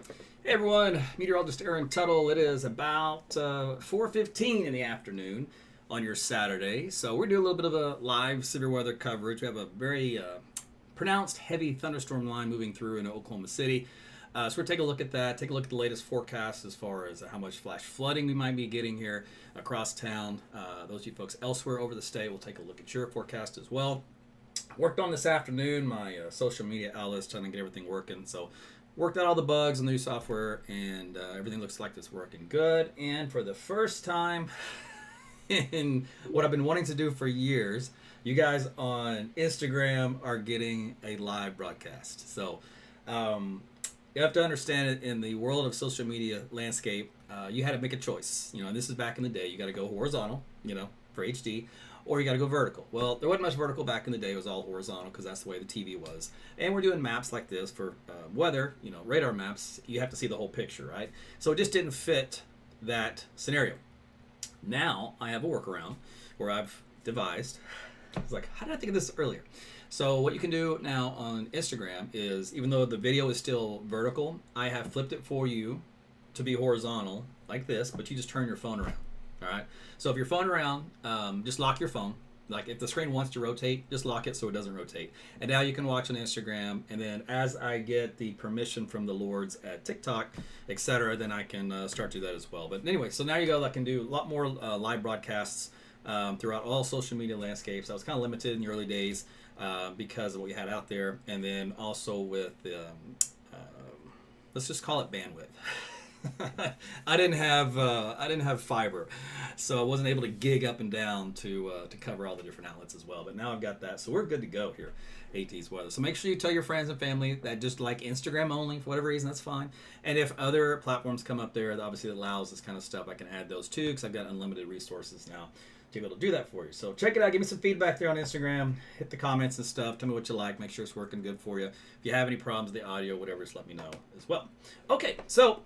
Hey everyone, Meteorologist Tuttle. It is about 4:15 in the afternoon on your Saturday. So we're doing a little bit of a live severe weather coverage. We have a very pronounced heavy thunderstorm line moving through in Oklahoma City. So we're taking a look at that, take a look at the latest forecast as far as how much flash flooding we might be getting here across town. Those of you folks elsewhere over the state will take a look at your forecast as well. Worked on this afternoon my social media outlets, trying to get everything working. So worked out all the bugs in the new software, and everything looks like it's working good. And for the first time in what I've been wanting to do for years, you guys on Instagram are getting a live broadcast. So you have to understand it, in the world of social media landscape, you had to make a choice. And this is back in the day. You got to go horizontal, for HD, or you got to go vertical. Well, there wasn't much vertical back in the day. It was all horizontal because that's the way the TV was. And we're doing maps like this for weather, radar maps. You have to see the whole picture, right? So it just didn't fit that scenario. Now I have a workaround where I've devised. I was like, how did I think of this earlier? So what you can do now on Instagram is, even though the video is still vertical, I have flipped it for you to be horizontal like this, but you just turn your phone around. All right. So if your phone around, just lock your phone. Like if the screen wants to rotate, just lock it so it doesn't rotate. And now you can watch on Instagram. And then as I get the permission from the lords at TikTok, etc., then I can start to do that as well. But anyway, so now you go. I can do a lot more live broadcasts throughout all social media landscapes. I was kind of limited in the early days because of what we had out there, and then also with let's just call it bandwidth. I didn't have fiber, so I wasn't able to gig up and down to cover all the different outlets as well. But now I've got that, so we're good to go here. AT's weather. So make sure you tell your friends and family that just like Instagram only for whatever reason. That's fine. And if other platforms come up there, obviously that allows this kind of stuff, I can add those too, because I've got unlimited resources now to be able to do that for you. So check it out. Give me some feedback there on Instagram. Hit the comments and stuff. Tell me what you like. Make sure it's working good for you. If you have any problems with the audio, whatever, just let me know as well. Okay, so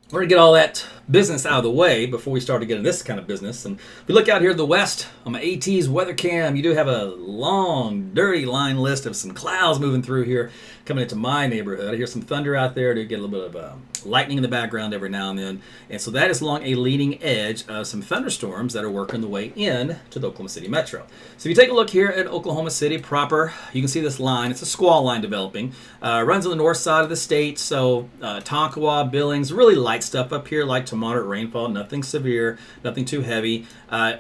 we're going to get all that business out of the way before we start to get into this kind of business. And if we look out here to the west on my AT's weather cam, you do have a long, dirty line list of some clouds moving through here coming into my neighborhood. I hear some thunder out there. To get a little bit of lightning in the background every now and then. And so that is along a leading edge of some thunderstorms that are working their way in to the Oklahoma City metro. So if you take a look here at Oklahoma City proper, you can see this line. It's a squall line developing. Runs on the north side of the state. So Tonkawa, Billings, really light stuff up here, light to moderate rainfall, nothing severe, nothing too heavy.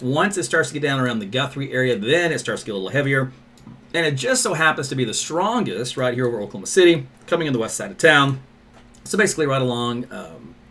Once it starts to get down around the Guthrie area, then it starts to get a little heavier. And it just so happens to be the strongest right here over Oklahoma City, coming in the west side of town. So basically right along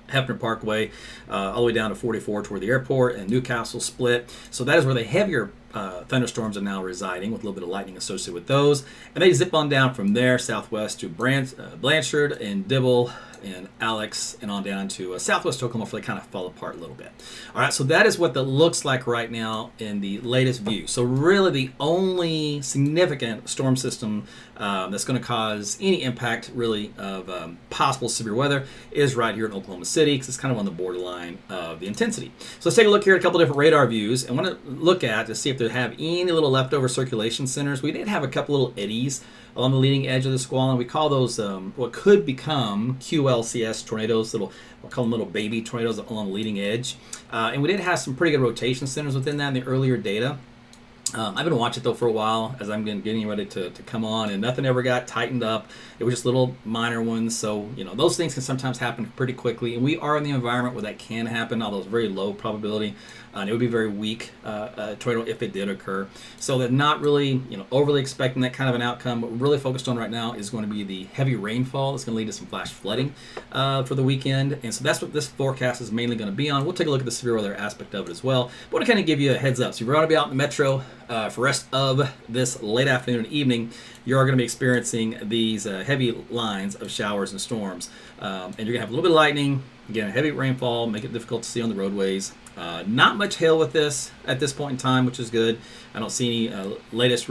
Hefner Parkway, all the way down to 44 toward the airport and Newcastle Split. So that is where the heavier thunderstorms are now residing, with a little bit of lightning associated with those. And they zip on down from there southwest to Blanchard and Dibble and Alex, and on down to southwest Oklahoma, before they kind of fall apart a little bit. All right, so that is what that looks like right now in the latest view. So really the only significant storm system that's going to cause any impact really of possible severe weather is right here in Oklahoma City, because it's kind of on the borderline of the intensity. So let's take a look here at a couple different radar views. I want to look at to see if they have any little leftover circulation centers. We did have a couple little eddies along the leading edge of the squall, and we call those what could become QLCS tornadoes. We'll call them little baby tornadoes along the leading edge. And we did have some pretty good rotation centers within that in the earlier data. I've been watching it though for a while as I'm getting ready to come on, and nothing ever got tightened up. It was just little minor ones. So, those things can sometimes happen pretty quickly. And we are in the environment where that can happen, although it's very low probability. And it would be very weak tornado if it did occur. So they're not really, overly expecting that kind of an outcome. What we're really focused on right now is going to be the heavy rainfall. It's going to lead to some flash flooding for the weekend. And so that's what this forecast is mainly going to be on. We'll take a look at the severe weather aspect of it as well. But I want to kind of give you a heads up. So if you're going to be out in the metro for the rest of this late afternoon and evening, you are going to be experiencing these heavy lines of showers and storms. And you're going to have a little bit of lightning, again, heavy rainfall, make it difficult to see on the roadways. Not much hail with this at this point in time, which is good. I don't see any latest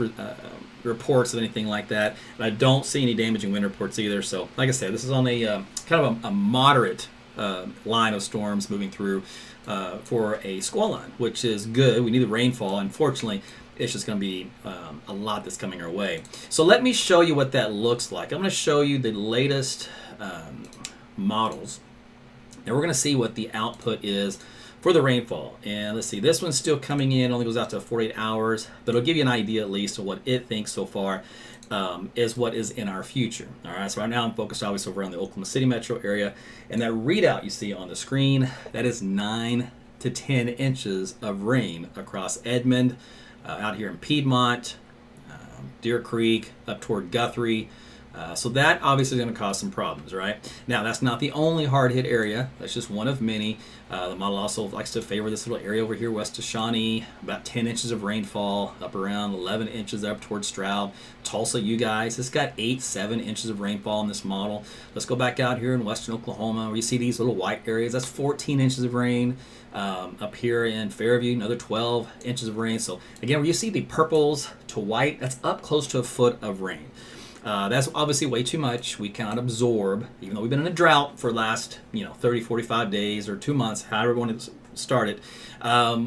reports of anything like that. And I don't see any damaging wind reports either. So, like I said, this is on a kind of a moderate line of storms moving through for a squall line, which is good. We need the rainfall. Unfortunately, it's just going to be a lot that's coming our way. So let me show you what that looks like. I'm going to show you the latest models. And we're going to see what the output is for the rainfall. And let's see, this one's still coming in, only goes out to 48 hours, but it'll give you an idea at least of what it thinks so far is what is in our future. All right, so right now I'm focused obviously over on the Oklahoma City metro area, and that readout you see on the screen, that is 9 to 10 inches of rain across Edmond, out here in Piedmont, Deer Creek, up toward Guthrie. So that obviously is going to cause some problems, right? Now, that's not the only hard-hit area. That's just one of many. The model also likes to favor this little area over here west of Shawnee, about 10 inches of rainfall, up around 11 inches up towards Stroud. Tulsa, you guys, it's got 7 inches of rainfall in this model. Let's go back out here in western Oklahoma where you see these little white areas. That's 14 inches of rain. Up here in Fairview, another 12 inches of rain. So again, where you see the purples to white, that's up close to a foot of rain. That's obviously way too much. We cannot absorb, even though we've been in a drought for the last 30, 45 days or 2 months, however we want to start it.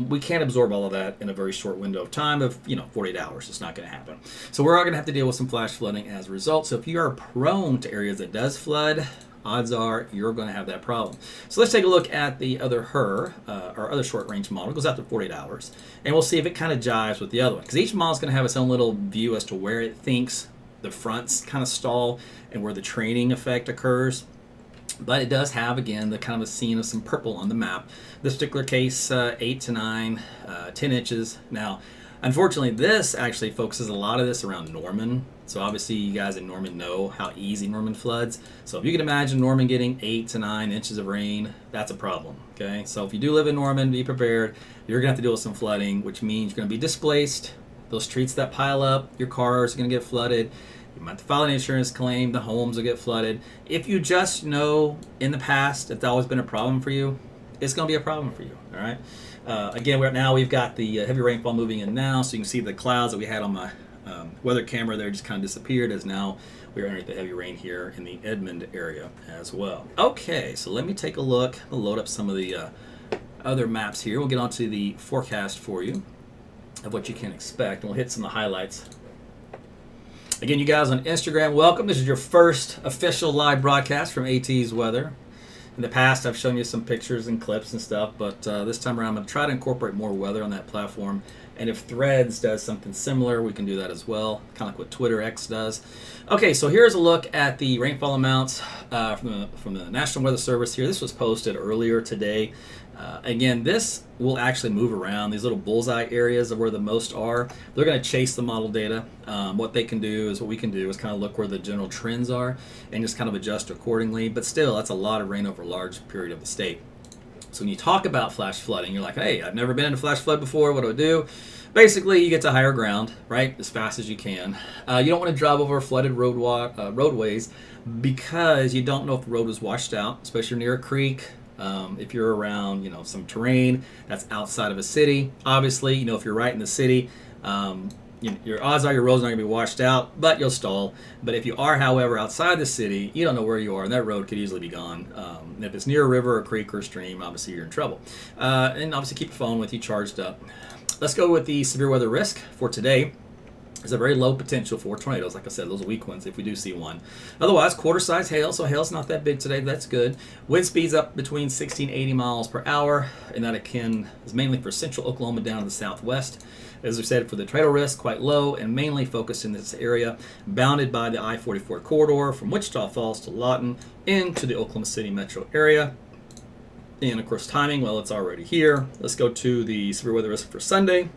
We can't absorb all of that in a very short window of time of 48 hours. It's not going to happen. So we're all going to have to deal with some flash flooding as a result. So if you are prone to areas that does flood, odds are you're going to have that problem. So let's take a look at the other our other short range model. It goes out to 48 hours. And we'll see if it kind of jives with the other one. Because each model is going to have its own little view as to where it thinks the fronts kind of stall and where the training effect occurs. But it does have, again, the kind of a scene of some purple on the map. This particular case, 8 to 9, 10 inches. Now, unfortunately, this actually focuses a lot of this around Norman. So obviously, you guys in Norman know how easy Norman floods. So if you can imagine Norman getting 8 to 9 inches of rain, that's a problem, okay? So if you do live in Norman, be prepared. You're going to have to deal with some flooding, which means you're going to be displaced. Those streets that pile up, your cars are going to get flooded. You might have to file an insurance claim. The homes will get flooded. If you just know in the past it's always been a problem for you, it's going to be a problem for you. All right. Again, we've got the heavy rainfall moving in now, so you can see the clouds that we had on my weather camera there just kind of disappeared as now we're underneath the heavy rain here in the Edmond area as well. Okay, so let me take a look. I'll load up some of the other maps here. We'll get onto the forecast for you of what you can expect, and we'll hit some of the highlights. Again, you guys on Instagram, welcome. This is your first official live broadcast from AT's Weather. In the past, I've shown you some pictures and clips and stuff, but this time around, I'm going to try to incorporate more weather on that platform. And if Threads does something similar, we can do that as well, kind of like what Twitter X does. Okay, so here's a look at the rainfall amounts from the National Weather Service here. This was posted earlier today. Again, this will actually move around. These little bullseye areas of where the most are, they're going to chase the model data. What we can do is kind of look where the general trends are and just kind of adjust accordingly. But still, that's a lot of rain over a large period of the state. So when you talk about flash flooding, you're like, hey, I've never been in a flash flood before. What do I do? Basically, you get to higher ground, right, as fast as you can. You don't want to drive over flooded roadways because you don't know if the road was washed out, especially near a creek. If you're around, some terrain that's outside of a city, obviously, if you're right in the city, your odds are your road's not going to be washed out, but you'll stall. But if you are, however, outside the city, you don't know where you are, and that road could easily be gone. And if it's near a river, a creek, or a stream, obviously you're in trouble. And obviously keep your phone with you charged up. Let's go with the severe weather risk for today. There's a very low potential for tornadoes. Like I said, those are weak ones if we do see one. Otherwise, quarter-size hail, so hail's not that big today. That's good. Wind speeds up between 60 and 80 miles per hour, and that is mainly for central Oklahoma down to the southwest. As I said, for the tornado risk, quite low and mainly focused in this area, bounded by the I-44 corridor from Wichita Falls to Lawton into the Oklahoma City metro area. And, of course, timing, well, it's already here. Let's go to the severe weather risk for Sunday.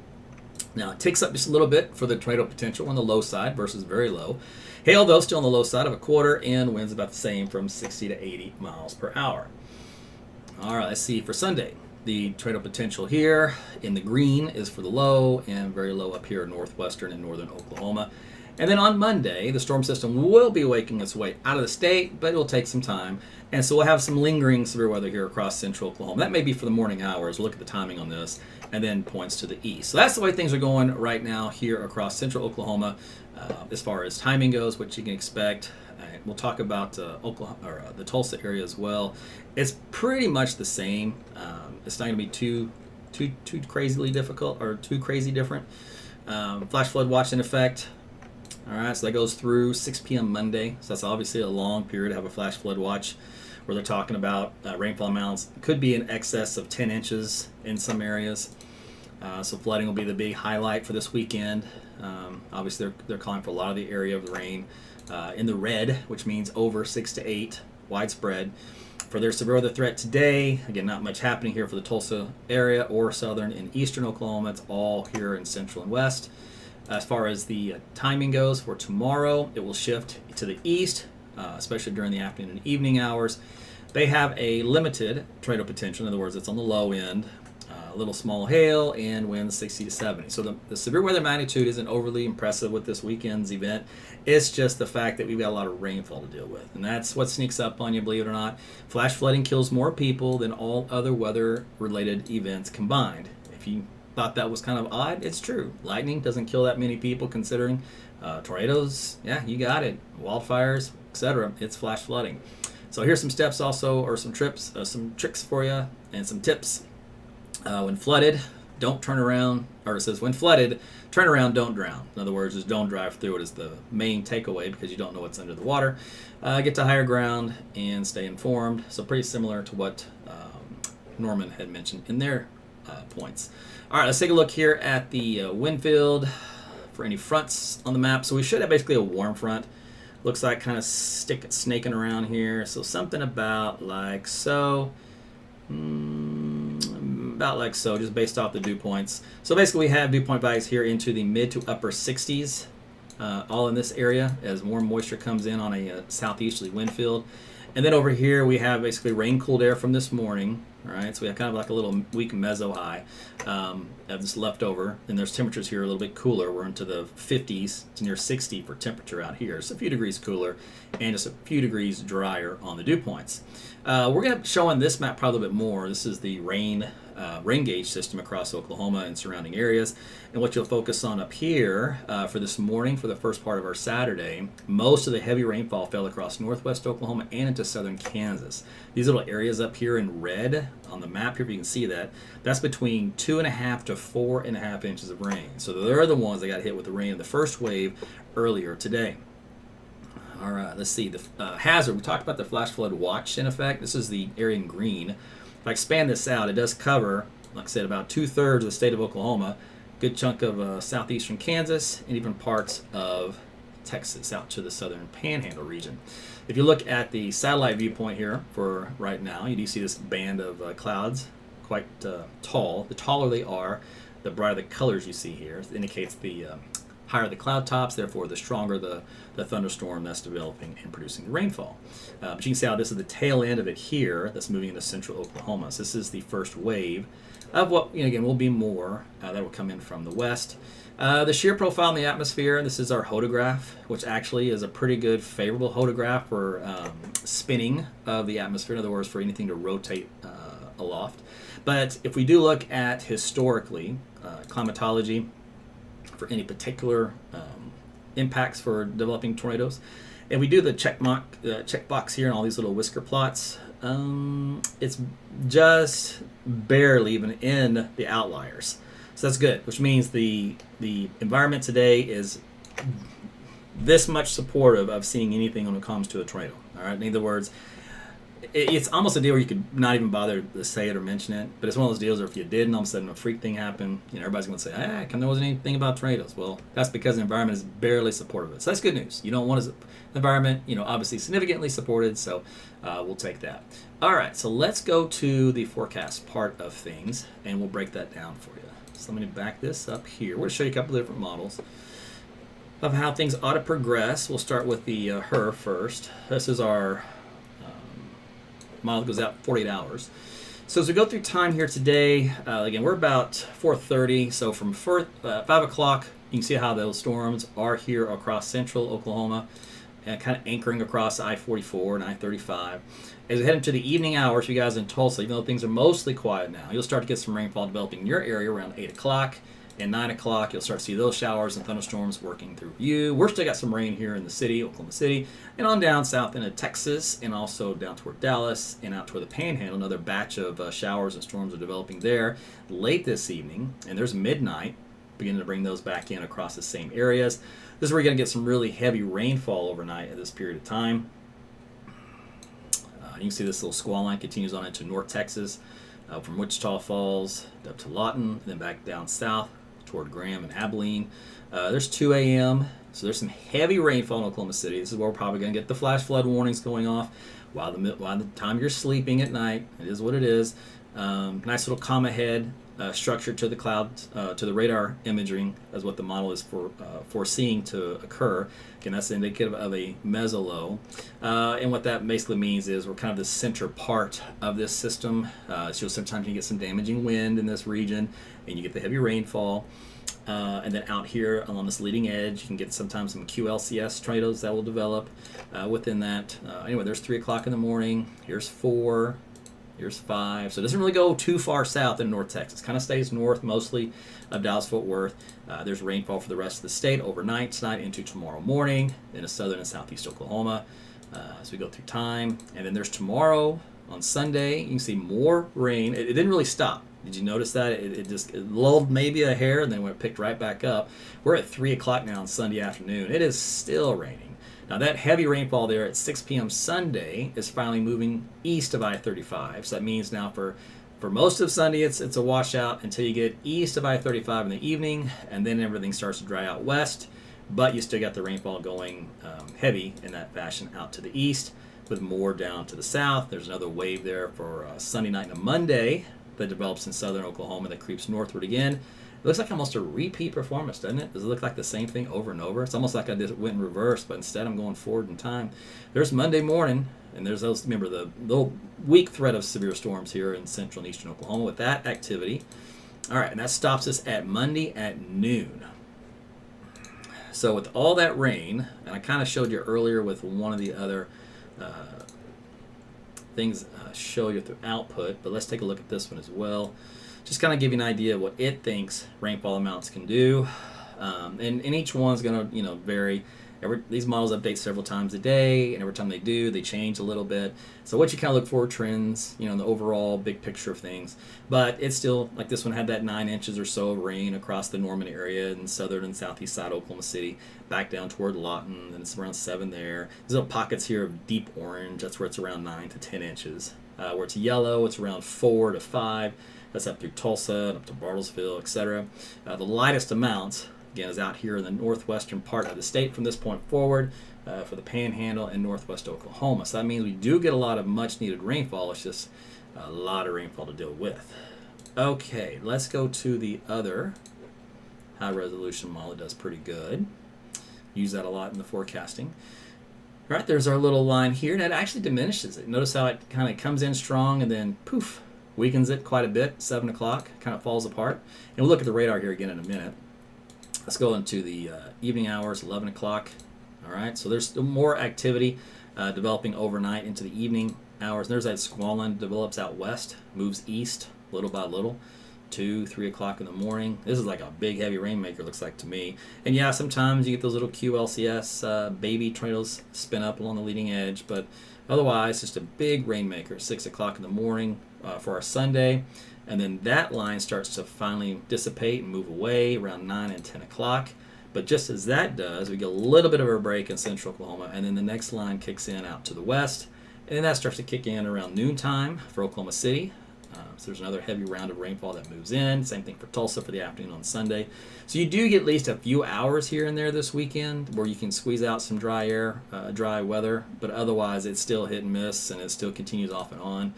Now, it ticks up just a little bit for the tornado potential on the low side versus very low. Hail, though, still on the low side of a quarter, and winds about the same from 60 to 80 miles per hour. All right, let's see for Sunday. The tornado potential here in the green is for the low, and very low up here in northwestern and northern Oklahoma. And then on Monday, the storm system will be making its way out of the state, but it will take some time. And so we'll have some lingering severe weather here across central Oklahoma. That may be for the morning hours. We'll look at the timing on this, and then points to the east. So that's the way things are going right now here across central Oklahoma as far as timing goes, what you can expect. We'll talk about Oklahoma or the Tulsa area as well. It's pretty much the same. It's not going to be too crazily difficult or too crazy different. Flash flood watch in effect. All right, so that goes through 6 p.m. Monday. So that's obviously a long period to have a flash flood watch. where they're talking about rainfall amounts could be in excess of 10 inches in some areas. So flooding will be the big highlight for this weekend. Obviously, they're calling for a lot of the area of the rain in the red, which means over 6 to 8 widespread. For their severe weather threat today, again, not much happening here for the Tulsa area or southern and eastern Oklahoma. It's all here in central and west. As far as the timing goes for tomorrow, it will shift to the east, especially during the afternoon and evening hours. They have a limited tornado potential. In other words, it's on the low end. A little small hail and winds 60 to 70. So the severe weather magnitude isn't overly impressive with this weekend's event. It's just the fact that we've got a lot of rainfall to deal with. And that's what sneaks up on you, believe it or not. Flash flooding kills more people than all other weather-related events combined. If you thought that was kind of odd, it's true. Lightning doesn't kill that many people considering tornadoes. Yeah, you got it. Wildfires, etc. It's flash flooding. So here's some steps also, or some tricks for you and some tips. When flooded, don't turn around, or it says when flooded, turn around, don't drown. In other words, just don't drive through it is the main takeaway because you don't know what's under the water. Get to higher ground and stay informed. So pretty similar to what Norman had mentioned in their points. All right, let's take a look here at the wind field for any fronts on the map. So we should have basically a warm front. Looks like kind of snaking around here. So something about like so. About like so, just based off the dew points. So basically we have dew point values here into the mid to upper 60s, all in this area as warm moisture comes in on a southeasterly wind field. And then over here we have basically rain cooled air from this morning. All right, so we have kind of like a little weak meso high of this leftover. And there's temperatures here a little bit cooler. We're into the 50s to near 60 for temperature out here. So a few degrees cooler and just a few degrees drier on the dew points. We're going to show on this map probably a bit more. This is the rain gauge system across Oklahoma and surrounding areas. And what you'll focus on up here for this morning, for the first part of our Saturday, most of the heavy rainfall fell across northwest Oklahoma and into southern Kansas. These little areas up here in red on the map here, if you can see that, that's between 2.5 to 4.5 inches of rain. So they're the ones that got hit with the rain of the first wave earlier today. All right, let's see. The hazard, we talked about the flash flood watch in effect. This is the area in green. If I expand this out, it does cover, like I said, about 2/3 of the state of Oklahoma, good chunk of southeastern Kansas, and even parts of Texas out to the southern panhandle region. If you look at the satellite viewpoint here for right now, you do see this band of clouds, quite tall. The taller they are, the brighter the colors you see here. It indicates the higher the cloud tops, therefore the stronger the thunderstorm that's developing and producing the rainfall. But you can see how this is the tail end of it here that's moving into central Oklahoma. So this is the first wave of what, again, will be more that will come in from the west. The shear profile in the atmosphere, this is our hodograph, which actually is a pretty good favorable hodograph for spinning of the atmosphere, in other words, for anything to rotate aloft. But if we do look at historically, climatology, for any particular impacts for developing tornadoes, and we do the checkbox here and all these little whisker plots, it's just barely even in the outliers. So that's good, which means the environment today is this much supportive of seeing anything when it comes to a tornado. All right, in other words, it's almost a deal where you could not even bother to say it or mention it, but it's one of those deals where if you did and all of a sudden a freak thing happened, everybody's going to say, hey, there wasn't anything about tornadoes. Well, that's because the environment is barely supportive of it. So that's good news. You don't want the environment, obviously significantly supported, so we'll take that. All right, so let's go to the forecast part of things, and we'll break that down for you. So let me back this up here. We're going to show you a couple of different models of how things ought to progress. We'll start with the HER first. This is our model that goes out 48 hours. So as we go through time here today, again, we're about 4:30. So from 5 o'clock, you can see how those storms are here across central Oklahoma and kind of anchoring across I-44 and I-35. As we head into the evening hours, you guys in Tulsa, even though things are mostly quiet now, you'll start to get some rainfall developing in your area around 8 o'clock. And 9 o'clock, you'll start to see those showers and thunderstorms working through you. We're still got some rain here in the city, Oklahoma City, and on down south into Texas, and also down toward Dallas and out toward the Panhandle. Another batch of showers and storms are developing there late this evening. And there's midnight, beginning to bring those back in across the same areas. This is where you're going to get some really heavy rainfall overnight at this period of time. You can see this little squall line continues on into North Texas, from Wichita Falls up to Lawton, then back down south toward Graham and Abilene. There's 2 a.m., so there's some heavy rainfall in Oklahoma City. This is where we're probably going to get the flash flood warnings going off while the time you're sleeping at night. It is what it is. Nice little comma head structure to the clouds, to the radar imaging, as what the model is foreseeing to occur. Again, that's indicative of a mesolow. And what that basically means is we're kind of the center part of this system. So sometimes you get some damaging wind in this region, and you get the heavy rainfall. And then out here along this leading edge, you can get sometimes some QLCS tornadoes that will develop within that. Anyway, there's 3 o'clock in the morning. Here's 4. Here's 5. So it doesn't really go too far south in North Texas. Kind of stays north mostly of Dallas-Fort Worth. There's rainfall for the rest of the state overnight tonight into tomorrow morning in southern and southeast Oklahoma as we go through time. And then there's tomorrow on Sunday. You can see more rain. It didn't really stop. Did you notice that? It lulled maybe a hair and then it picked right back up. We're at 3 o'clock now on Sunday afternoon. It is still raining. Now that heavy rainfall there at 6 p.m. Sunday is finally moving east of I-35. So that means now for most of Sunday it's a washout until you get east of I-35 in the evening, and then everything starts to dry out west. But you still got the rainfall going heavy in that fashion out to the east, with more down to the south. There's another wave there for Sunday night and a Monday that develops in southern Oklahoma that creeps northward again. It looks like almost a repeat performance, doesn't it? Does it look like the same thing over and over? It's almost like I just went in reverse, but instead I'm going forward in time. There's Monday morning, and there's those, remember, the little weak threat of severe storms here in central and eastern Oklahoma with that activity. All right, and that stops us at Monday at noon. So with all that rain, and I kind of showed you earlier with one of the other things show you through output, but let's take a look at this one as well. Just kind of give you an idea of what it thinks rainfall amounts can do, and each one's going to vary. These models update several times a day, and every time they do, they change a little bit. So what you kind of look for trends, in the overall big picture of things. But it's still, like this one had that 9 inches or so of rain across the Norman area in southern and southeast side of Oklahoma City, back down toward Lawton, and it's around 7 there. There's little pockets here of deep orange. That's where it's around 9 to 10 inches. Where it's yellow, it's around 4 to 5. That's up through Tulsa, up to Bartlesville, etc. The lightest amounts, again, is out here in the northwestern part of the state from this point forward for the Panhandle and northwest Oklahoma. So that means we do get a lot of much-needed rainfall. It's just a lot of rainfall to deal with. Okay, let's go to the other high-resolution model. It does pretty good. Use that a lot in the forecasting. All right, there's our little line here, and it actually diminishes it. Notice how it kind of comes in strong and then poof, weakens it quite a bit. 7 o'clock, kind of falls apart. And we'll look at the radar here again in a minute. Let's go into the evening hours, 11 o'clock. All right, so there's still more activity developing overnight into the evening hours. And there's that squall line develops out west, moves east little by little, 2, 3 o'clock in the morning. This is like a big heavy rainmaker, looks like to me. And yeah, sometimes you get those little QLCS baby tornadoes spin up along the leading edge, but otherwise just a big rainmaker, 6 o'clock in the morning for our Sunday. And then that line starts to finally dissipate and move away around 9 and 10 o'clock. But just as that does, we get a little bit of a break in central Oklahoma, and then the next line kicks in out to the west. And then that starts to kick in around noontime for Oklahoma City. So there's another heavy round of rainfall that moves in. Same thing for Tulsa for the afternoon on Sunday. So you do get at least a few hours here and there this weekend where you can squeeze out some dry air, dry weather. But otherwise, it's still hit and miss, and it still continues off and on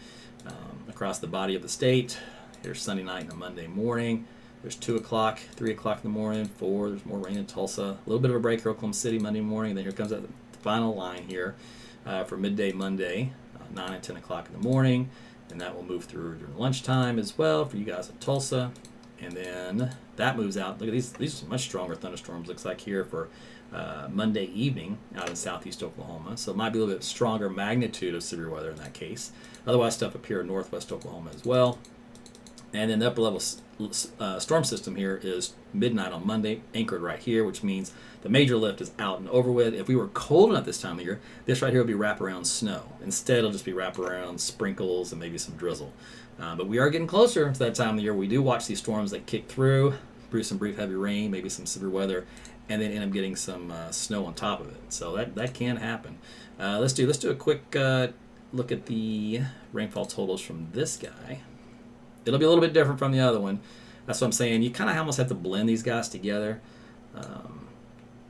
across the body of the state. Here's Sunday night and a Monday morning. There's 2 o'clock, 3 o'clock in the morning, 4. There's more rain in Tulsa. A little bit of a break here, Oklahoma City Monday morning. And then here comes that final line here for midday Monday, 9 and 10 o'clock in the morning. And that will move through during lunchtime as well for you guys in Tulsa. And then that moves out. Look at these are much stronger thunderstorms, looks like here for Monday evening out in southeast Oklahoma. So it might be a little bit stronger magnitude of severe weather in that case. Otherwise, stuff up here in northwest Oklahoma as well. And then the upper level storm system here is midnight on Monday, anchored right here, which means the major lift is out and over with. If we were cold enough this time of year, this right here would be wraparound snow. Instead, it'll just be wraparound sprinkles and maybe some drizzle. But we are getting closer to that time of year. We do watch these storms that kick through, produce some brief heavy rain, maybe some severe weather, and then end up getting some snow on top of it. So that can happen. Let's do a quick look at the rainfall totals from this guy, it'll be a little bit different from the other one. That's what I'm saying. You kind of almost have to blend these guys together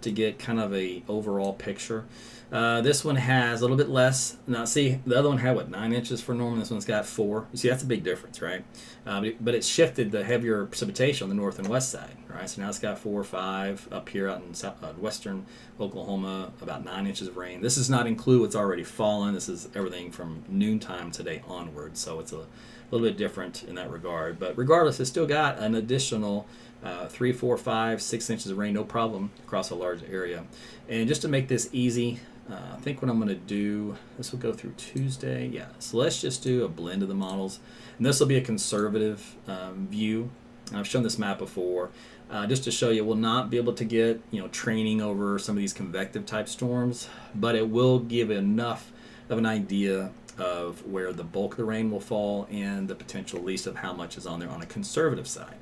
to get kind of a overall picture. This one has a little bit less. Now, see, the other one had, what, 9 inches for normal? This one's got 4. You see, that's a big difference, right? But it's shifted the heavier precipitation on the north and west side, right? So now it's got 4 or 5 up here out in western Oklahoma, about 9 inches of rain. This does not include what's already fallen. This is everything from noontime today onward, so it's a little bit different in that regard. But regardless, it's still got an additional 3, 4, 5, 6 inches of rain, no problem, across a large area. And just to make this easy, I think what I'm going to do, this will go through Tuesday. Yeah, so let's just do a blend of the models. And this will be a conservative view. I've shown this map before. Just to show you, we'll not be able to get training over some of these convective type storms, but it will give enough of an idea of where the bulk of the rain will fall and the potential least of how much is on there on a conservative side.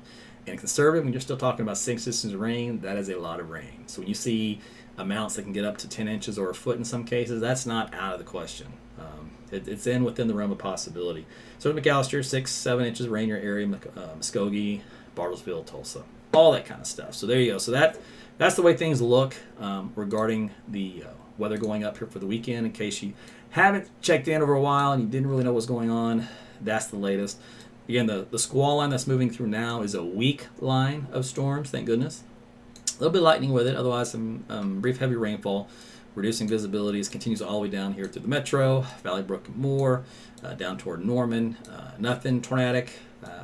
And conservative, when you're still talking about 6 inches of rain, that is a lot of rain. So when you see amounts that can get up to 10 inches or a foot in some cases, that's not out of the question. It's within the realm of possibility. So McAllister, 6, 7 inches of rain in your area, Muskogee, Bartlesville, Tulsa, all that kind of stuff. So there you go. So that's the way things look regarding the weather going up here for the weekend. In case you haven't checked in over a while and you didn't really know what's going on, that's the latest. Again, the squall line that's moving through now is a weak line of storms, thank goodness. A little bit of lightning with it, otherwise some brief heavy rainfall, reducing visibilities, continues all the way down here through the metro, Valley Brook and Moore, down toward Norman. Nothing tornadic.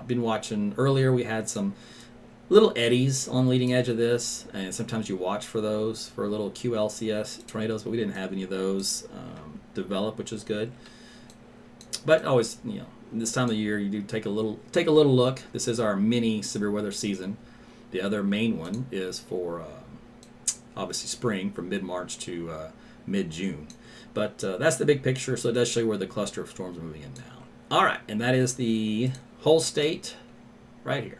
Been watching earlier, we had some little eddies on the leading edge of this, and sometimes you watch for those, for little QLCS tornadoes, but we didn't have any of those develop, which is good. But always, this time of the year, you do take a little look. This is our mini severe weather season. The other main one is for obviously spring, from mid-March to mid-June. But that's the big picture, so it does show you where the cluster of storms are moving in now. All right, and that is the whole state right here.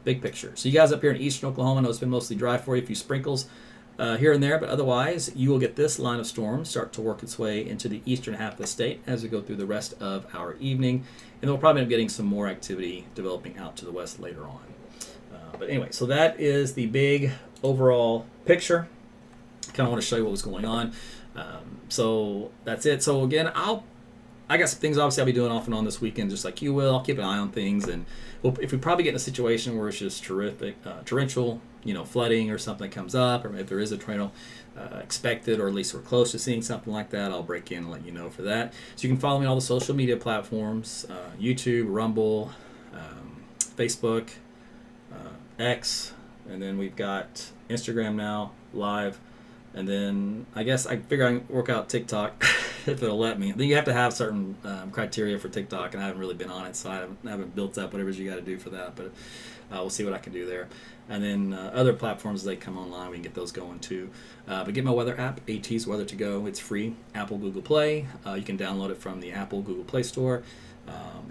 Big picture. So you guys up here in eastern Oklahoma, I know it's been mostly dry for you, a few sprinkles here and there, but otherwise you will get this line of storms start to work its way into the eastern half of the state as we go through the rest of our evening. And then we'll probably end up getting some more activity developing out to the west later on. But anyway, so that is the big overall picture. Kind of want to show you what was going on. So that's it. So again, I got some things obviously I'll be doing off and on this weekend, just like you will. I'll keep an eye on things, and if we probably get in a situation where it's just terrific, torrential, flooding or something that comes up, or if there is a tornado expected, or at least we're close to seeing something like that, I'll break in and let you know for that. So you can follow me on all the social media platforms, YouTube, Rumble, Facebook, X, and then we've got Instagram now, live. And then I guess I figure I can work out TikTok if it'll let me. Then you have to have certain criteria for TikTok, and I haven't really been on it, so I haven't built up whatever you got to do for that. But we'll see what I can do there. And then other platforms, as they come online, we can get those going too. But get my weather app, AT's Weather to Go. It's free, Apple, Google Play. You can download it from the Apple, Google Play Store.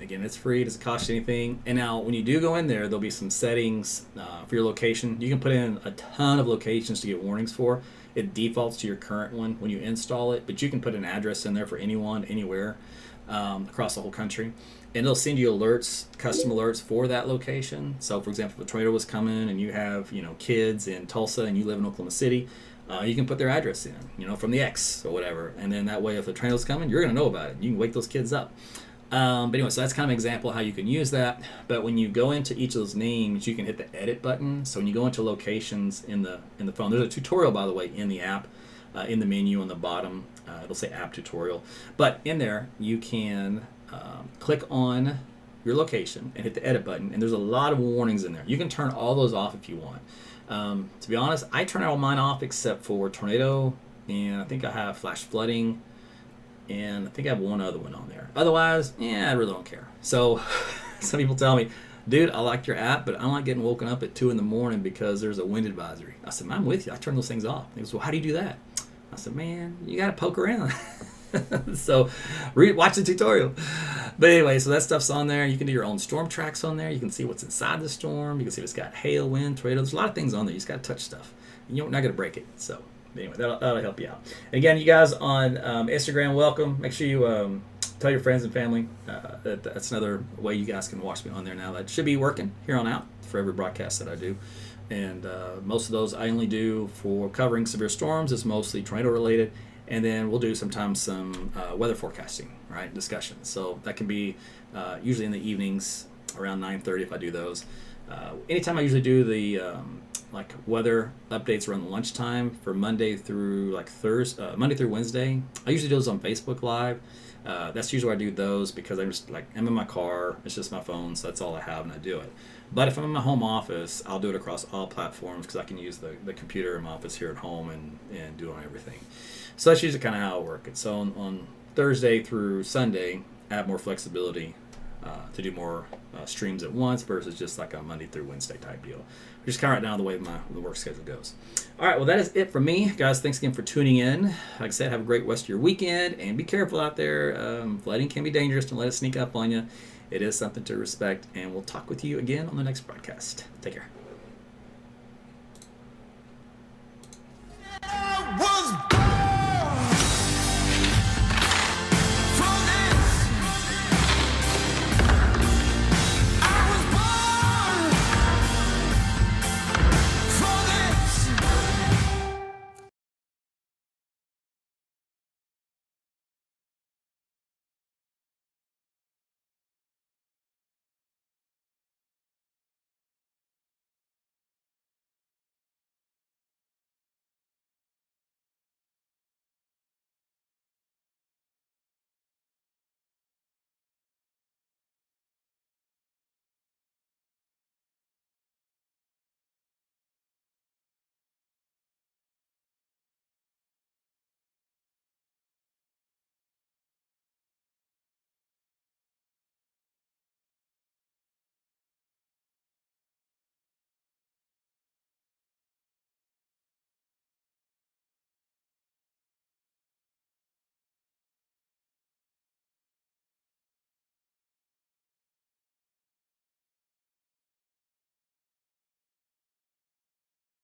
Again, it's free. It doesn't cost you anything. And now, when you do go in there, there'll be some settings for your location. You can put in a ton of locations to get warnings for. It defaults to your current one when you install it, but you can put an address in there for anyone, anywhere, across the whole country. And it'll send you alerts, custom alerts for that location. So, for example, if a tornado was coming and you have, kids in Tulsa and you live in Oklahoma City, you can put their address in, from the X or whatever. And then that way, if a tornado's coming, you're going to know about it. You can wake those kids up. But anyway, so that's kind of an example of how you can use that. But when you go into each of those names, you can hit the edit button. So when you go into locations in the phone, there's a tutorial, by the way, in the app, in the menu on the bottom. It'll say app tutorial. But in there, you can click on your location and hit the edit button. And there's a lot of warnings in there. You can turn all those off if you want. To be honest, I turn all mine off except for tornado, and I think I have flash flooding, and I think I have one other one on there. Otherwise, I really don't care. So some people tell me, dude, I like your app, but I don't like getting woken up at 2 in the morning because there's a wind advisory. I said, I'm with you. I turn those things off. He goes, well, how do you do that? I said, man, you got to poke around. So watch the tutorial. But anyway, so that stuff's on there. You can do your own storm tracks on there. You can see what's inside the storm. You can see if it's got hail, wind, tornado. There's a lot of things on there. You just got to touch stuff. And you're not going to break it. So anyway, that'll help you out. And again, you guys on Instagram, welcome. Make sure you tell your friends and family. That's another way you guys can watch me on there now. That should be working here on out for every broadcast that I do. And most of those I only do for covering severe storms. It's mostly tornado related. And then we'll do sometimes some weather forecasting, right, discussions. So that can be usually in the evenings around 9:30 if I do those. Anytime I usually do the like weather updates around lunchtime for Monday through like Monday through Wednesday. I usually do those on Facebook Live. That's usually where I do those because I'm in my car. It's just my phone, so that's all I have, and I do it. But if I'm in my home office, I'll do it across all platforms because I can use the computer in my office here at home and do it on everything. So that's usually kind of how I work it. So on Thursday through Sunday, I have more flexibility to do more streams at once versus just like a Monday through Wednesday type deal. Just kind of right now the way the work schedule goes. All right, well, that is it from me. Guys, thanks again for tuning in. Like I said, have a great rest of your weekend, and be careful out there. Flooding can be dangerous. Don't let it sneak up on you. It is something to respect, and we'll talk with you again on the next broadcast. Take care.